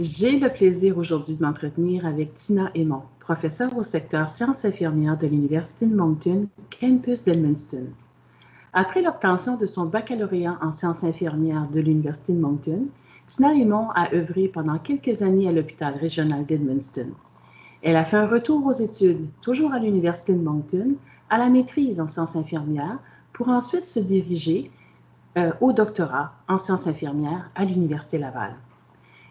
J'ai le plaisir aujourd'hui de m'entretenir avec Tina Aymon, professeure au secteur sciences infirmières de l'Université de Moncton, campus d'Edmundston. Après l'obtention de son baccalauréat en sciences infirmières de l'Université de Moncton, Tina Aymon a œuvré pendant quelques années à l'hôpital régional d'Edmundston. Elle a fait un retour aux études, toujours à l'Université de Moncton, à la maîtrise en sciences infirmières, pour ensuite se diriger au doctorat en sciences infirmières à l'Université Laval.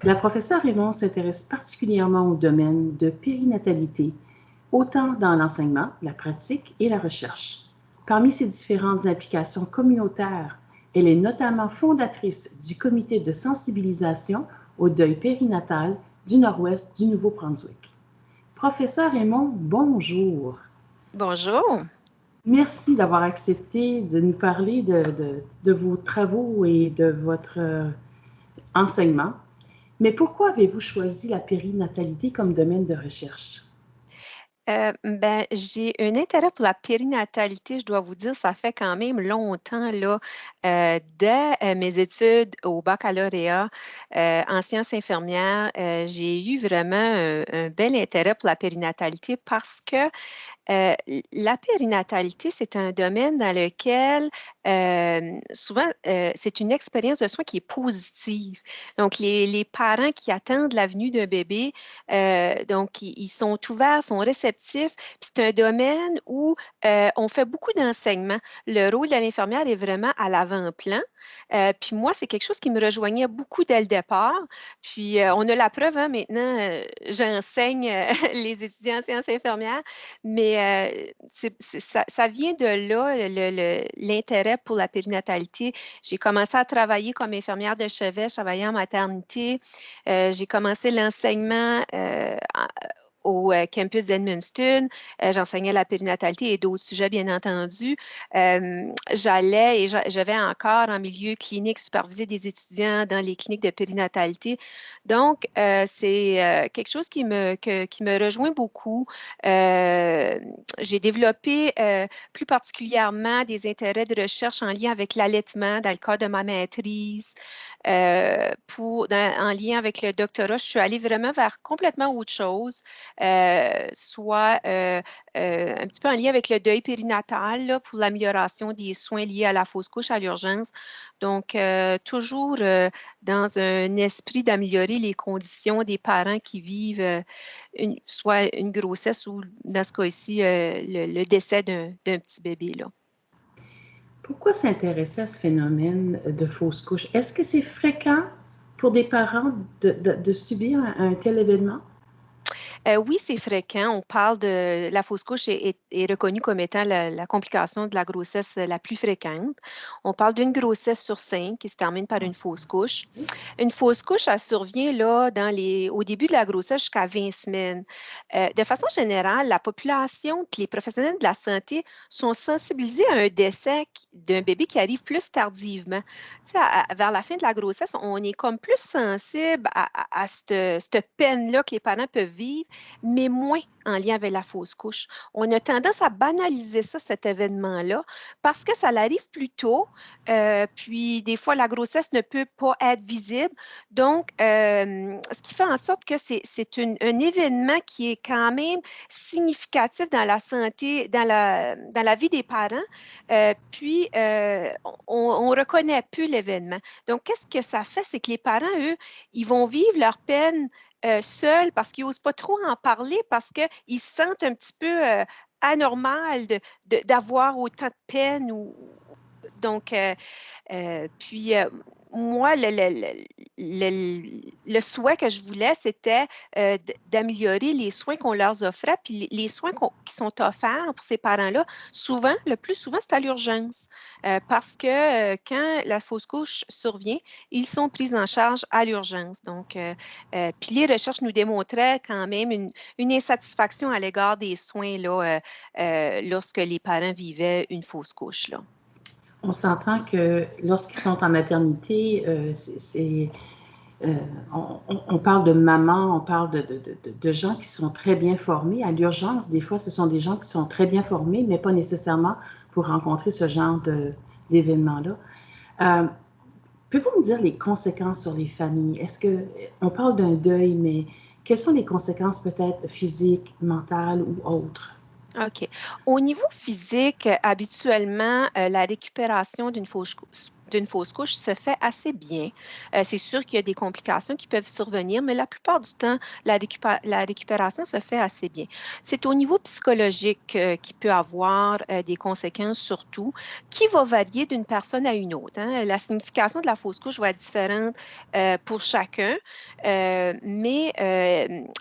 La professeure Aymon s'intéresse particulièrement au domaine de périnatalité, autant dans l'enseignement, la pratique et la recherche. Parmi ses différentes implications communautaires, elle est notamment fondatrice du comité de sensibilisation au deuil périnatal du Nord-Ouest du Nouveau-Brunswick. Professeur Aymon, bonjour. Bonjour. Merci d'avoir accepté de nous parler de vos travaux et de votre enseignement. Mais pourquoi avez-vous choisi la périnatalité comme domaine de recherche? J'ai un intérêt pour la périnatalité, je dois vous dire, ça fait quand même longtemps, là, dès mes études au baccalauréat en sciences infirmières, j'ai eu vraiment un bel intérêt pour la périnatalité parce que la périnatalité, c'est un domaine dans lequel souvent c'est une expérience de soins qui est positive. Donc, les parents qui attendent la venue d'un bébé, donc ils sont ouverts, sont réceptifs. Puis c'est un domaine où on fait beaucoup d'enseignements. Le rôle de l'infirmière est vraiment à l'avant-plan. Puis moi, c'est quelque chose qui me rejoignait beaucoup dès le départ. Puis on a la preuve, hein, maintenant, j'enseigne les étudiants en sciences infirmières. Mais ça vient de là, l'intérêt pour la périnatalité. J'ai commencé à travailler comme infirmière de chevet, je travaillais en maternité. J'ai commencé l'enseignement au campus d'Edmundston. J'enseignais la périnatalité et d'autres sujets, bien entendu. J'allais et je vais encore en milieu clinique superviser des étudiants dans les cliniques de périnatalité. Donc, c'est quelque chose qui me rejoint beaucoup. J'ai développé plus particulièrement des intérêts de recherche en lien avec l'allaitement dans le cadre de ma maîtrise. En lien avec le doctorat, je suis allée vraiment vers complètement autre chose, soit un petit peu en lien avec le deuil périnatal là, pour l'amélioration des soins liés à la fausse couche à l'urgence. Donc, toujours dans un esprit d'améliorer les conditions des parents qui vivent soit une grossesse ou, dans ce cas-ci, le décès d'un petit bébé, là. Pourquoi s'intéresser à ce phénomène de fausse couche? Est-ce que c'est fréquent pour des parents de subir un tel événement? Oui, c'est fréquent. On parle de la fausse couche est reconnue comme étant la complication de la grossesse la plus fréquente. On parle d'une grossesse sur 5 qui se termine par une fausse couche. Une fausse couche, elle survient là, au début de la grossesse jusqu'à 20 semaines. De façon générale, la population et les professionnels de la santé sont sensibilisés à un décès d'un bébé qui arrive plus tardivement. Tu sais, vers la fin de la grossesse, on est comme plus sensible à cette peine-là que les parents peuvent vivre, mais moins en lien avec la fausse couche. On a tendance à banaliser ça, cet événement-là, parce que ça arrive plus tôt, puis des fois, la grossesse ne peut pas être visible. Donc, ce qui fait en sorte que c'est un événement qui est quand même significatif dans la santé, dans la vie des parents, puis on ne reconnaît plus l'événement. Donc, qu'est-ce que ça fait? C'est que les parents, eux, ils vont vivre leur peine seuls parce qu'ils n'osent pas trop en parler parce qu'ils se sentent un petit peu anormal d'avoir autant de peine. Donc, puis, moi, le souhait que je voulais, c'était d'améliorer les soins qu'on leur offrait, puis les soins qui sont offerts pour ces parents-là. Souvent, le plus souvent, c'est à l'urgence, parce que quand la fausse couche survient, ils sont pris en charge à l'urgence. Donc, puis les recherches nous démontraient quand même une insatisfaction à l'égard des soins là, lorsque les parents vivaient une fausse couche, là. On s'entend que lorsqu'ils sont en maternité, on parle de mamans, on parle de gens qui sont très bien formés. À l'urgence, des fois, ce sont des gens qui sont très bien formés, mais pas nécessairement pour rencontrer ce genre d'événement-là. Pouvez-vous me dire les conséquences sur les familles? Est-ce qu'on parle d'un deuil, mais quelles sont les conséquences peut-être physiques, mentales ou autres? OK. Au niveau physique, habituellement, la récupération d'une fausse couche se fait assez bien. C'est sûr qu'il y a des complications qui peuvent survenir, mais la plupart du temps, la récupération se fait assez bien. C'est au niveau psychologique qu'il peut avoir des conséquences surtout, qui va varier d'une personne à une autre, hein. La signification de la fausse couche va être différente pour chacun, mais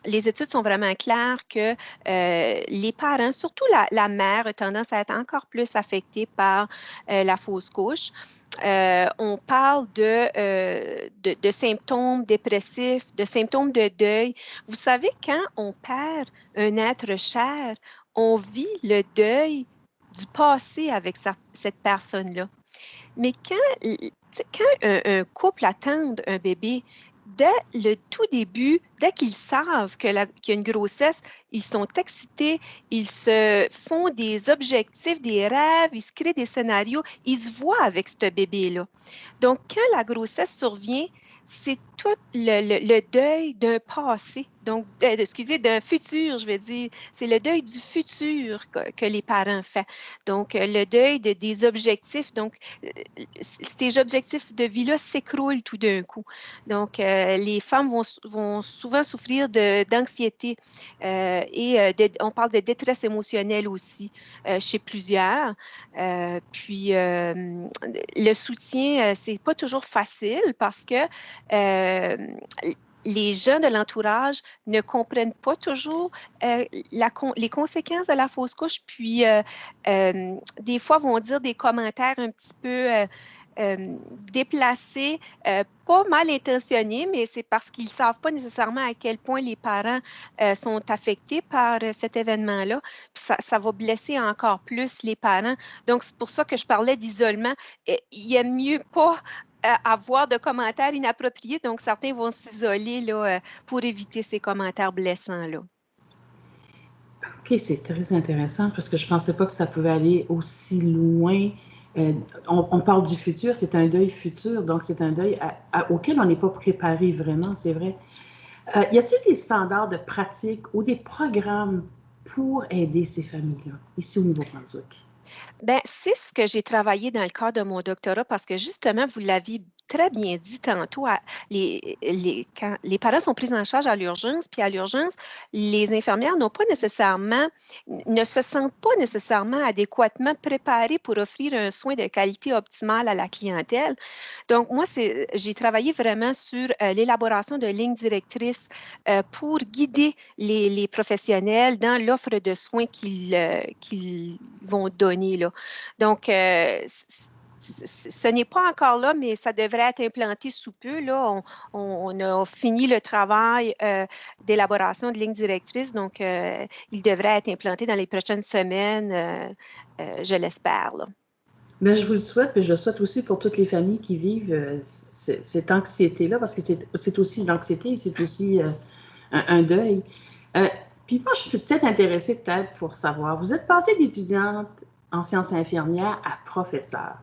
les études sont vraiment claires que les parents, surtout la mère, a tendance à être encore plus affectée par la fausse couche. On parle de symptômes dépressifs, de symptômes de deuil. Vous savez, quand on perd un être cher, on vit le deuil du passé avec cette personne-là. Mais quand un couple attend un bébé, dès le tout début, dès qu'ils savent qu'il y a une grossesse, ils sont excités, ils se font des objectifs, des rêves, ils se créent des scénarios, ils se voient avec ce bébé-là. Donc, quand la grossesse survient, c'est tout le deuil d'un passé, donc, excusez, d'un futur, je vais dire. C'est le deuil du futur que les parents font. Donc, le deuil des objectifs. Donc, ces objectifs de vie-là s'écroulent tout d'un coup. Donc, les femmes vont souvent souffrir d'anxiété et on parle de détresse émotionnelle aussi chez plusieurs. Puis, le soutien, c'est pas toujours facile parce que euh, les gens de l'entourage ne comprennent pas toujours les conséquences de la fausse couche, puis des fois vont dire des commentaires un petit peu déplacés, pas mal intentionnés, mais c'est parce qu'ils ne savent pas nécessairement à quel point les parents sont affectés par cet événement-là. Puis ça va blesser encore plus les parents. Donc, c'est pour ça que je parlais d'isolement. Il aime mieux pas avoir de commentaires inappropriés. Donc, certains vont s'isoler là, pour éviter ces commentaires blessants-là. OK, c'est très intéressant parce que je ne pensais pas que ça pouvait aller aussi loin. On parle du futur, c'est un deuil futur, donc c'est un deuil auquel on n'est pas préparé vraiment, c'est vrai. Y a-t-il des standards de pratique ou des programmes pour aider ces familles-là, ici au Nouveau-Brunswick? Ben, c'est ce que j'ai travaillé dans le cadre de mon doctorat parce que justement, vous l'aviez très bien dit tantôt, quand les parents sont pris en charge à l'urgence, puis à l'urgence, les infirmières ne se sentent pas nécessairement adéquatement préparées pour offrir un soin de qualité optimale à la clientèle. Donc, moi, j'ai travaillé vraiment sur l'élaboration de lignes directrices pour guider les professionnels dans l'offre de soins qu'ils vont donner, là. Donc, ce n'est pas encore là, mais ça devrait être implanté sous peu. Là. On a fini le travail d'élaboration de lignes directrices, donc il devrait être implanté dans les prochaines semaines, je l'espère. Mais je vous le souhaite, puis je le souhaite aussi pour toutes les familles qui vivent cette anxiété-là, parce que c'est aussi une anxiété et c'est aussi un deuil. Euh, Puis moi, je suis peut-être intéressée peut-être pour savoir, vous êtes passée d'étudiante en sciences infirmières à professeur.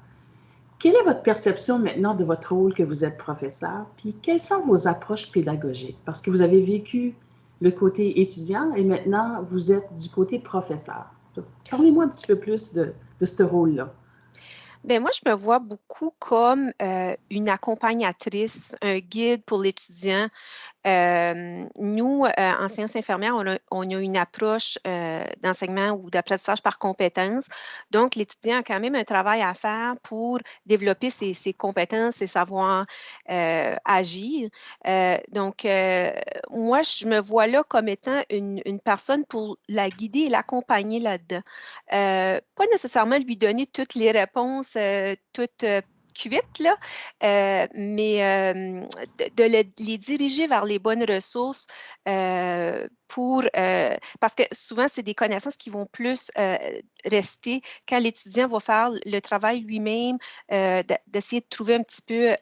Quelle est votre perception maintenant de votre rôle que vous êtes professeur? Puis quelles sont vos approches pédagogiques? Parce que vous avez vécu le côté étudiant et maintenant vous êtes du côté professeur. Parlez-moi un petit peu plus de ce rôle-là. Bien, moi, je me vois beaucoup comme une accompagnatrice, un guide pour l'étudiant. Nous, en sciences infirmières, on a une approche d'enseignement ou d'apprentissage par compétences. Donc, l'étudiant a quand même un travail à faire pour développer ses compétences, ses savoirs agir. Donc, moi, je me vois là comme étant une personne pour la guider et l'accompagner là-dedans. Pas nécessairement lui donner toutes les réponses, toutes cuites, là, mais les diriger vers les bonnes ressources parce que souvent, c'est des connaissances qui vont plus rester quand l'étudiant va faire le travail lui-même, d'essayer de trouver un petit peu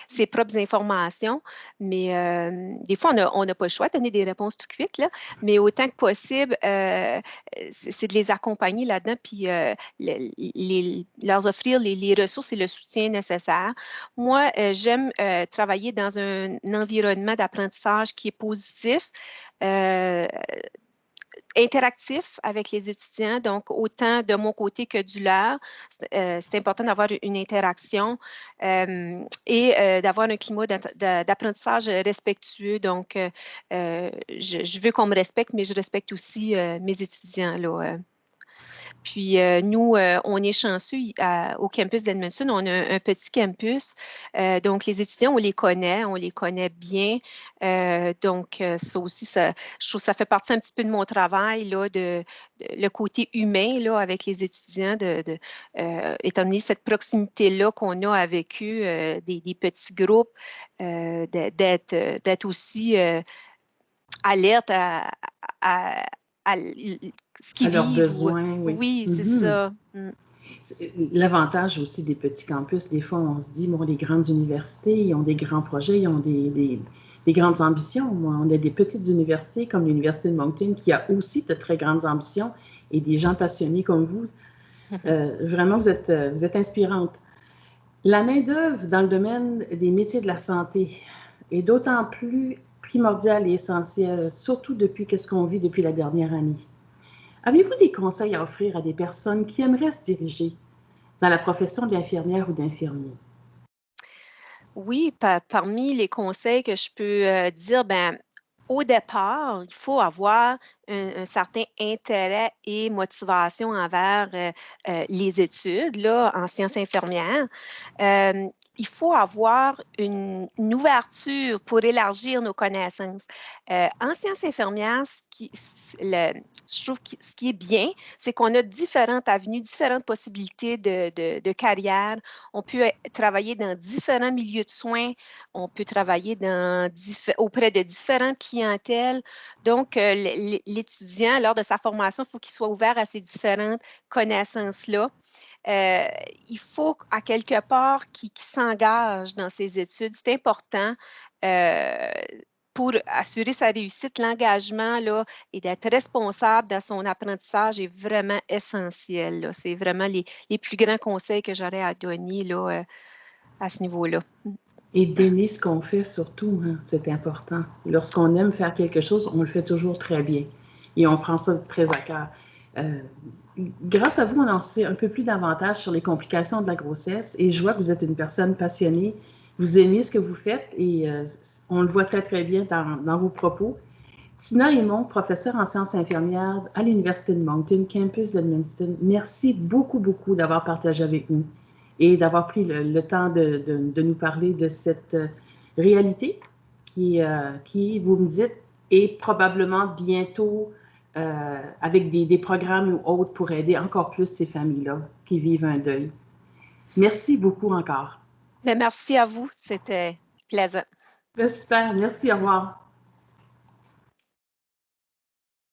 ses propres informations. Mais des fois, on n'a pas le choix de donner des réponses tout cuites, là, mais autant que possible, c'est de les accompagner là-dedans, puis leur offrir les ressources et le soutien nécessaire. Moi, j'aime travailler dans un environnement d'apprentissage qui est positif, interactif avec les étudiants, donc autant de mon côté que du leur. C'est important d'avoir une interaction et d'avoir un climat d'apprentissage respectueux. Donc, je veux qu'on me respecte, mais je respecte aussi mes étudiants, là. Puis, nous, on est chanceux au campus d'Edmundston. On a un petit campus. Donc, les étudiants, on les connaît bien. Donc, ça aussi, je trouve que ça fait partie un petit peu de mon travail, là, le côté humain là, avec les étudiants, étant donné cette proximité-là qu'on a avec eux, des petits groupes, d'être aussi alerte à ce À qu'ils leurs vivent. besoins, oui. Oui, c'est ça. Mm. L'avantage aussi des petits campus, des fois, on se dit, bon, les grandes universités, ils ont des grands projets, ils ont des grandes ambitions. Moi, on a des petites universités comme l'Université de Moncton qui a aussi de très grandes ambitions et des gens passionnés comme vous. Vraiment, vous êtes inspirante. La main-d'œuvre dans le domaine des métiers de la santé est d'autant plus primordiale et essentielle, surtout depuis ce qu'on vit depuis la dernière année. Avez-vous des conseils à offrir à des personnes qui aimeraient se diriger dans la profession d'infirmière ou d'infirmier? Oui, parmi les conseils que je peux dire, ben, au départ, il faut avoir un certain intérêt et motivation envers les études là, en sciences infirmières. Il faut avoir une ouverture pour élargir nos connaissances. En sciences infirmières, je trouve que ce qui est bien, c'est qu'on a différentes avenues, différentes possibilités de carrière. On peut travailler dans différents milieux de soins, on peut travailler auprès de différentes clientèles. Donc, l'étudiant, lors de sa formation, il faut qu'il soit ouvert à ces différentes connaissances-là. Il faut, à quelque part, qu'il s'engage dans ses études. C'est important pour assurer sa réussite. L'engagement là, et d'être responsable dans son apprentissage est vraiment essentiel, là. C'est vraiment les plus grands conseils que j'aurais à donner là, à ce niveau-là. Et d'aimer ce qu'on fait surtout, hein, c'est important. Lorsqu'on aime faire quelque chose, on le fait toujours très bien. Et on prend ça très à cœur. Grâce à vous, on en sait un peu plus davantage sur les complications de la grossesse. Et je vois que vous êtes une personne passionnée. Vous aimez ce que vous faites et on le voit très, très bien dans vos propos. Tina Aymon, professeure en sciences infirmières à l'Université de Moncton, campus d'Edmundston, merci beaucoup, beaucoup d'avoir partagé avec nous et d'avoir pris le temps de nous parler de cette réalité qui, vous me dites, est probablement bientôt avec des programmes ou autres pour aider encore plus ces familles-là qui vivent un deuil. Merci beaucoup encore. Merci à vous, c'était plaisant. Super, merci, au revoir.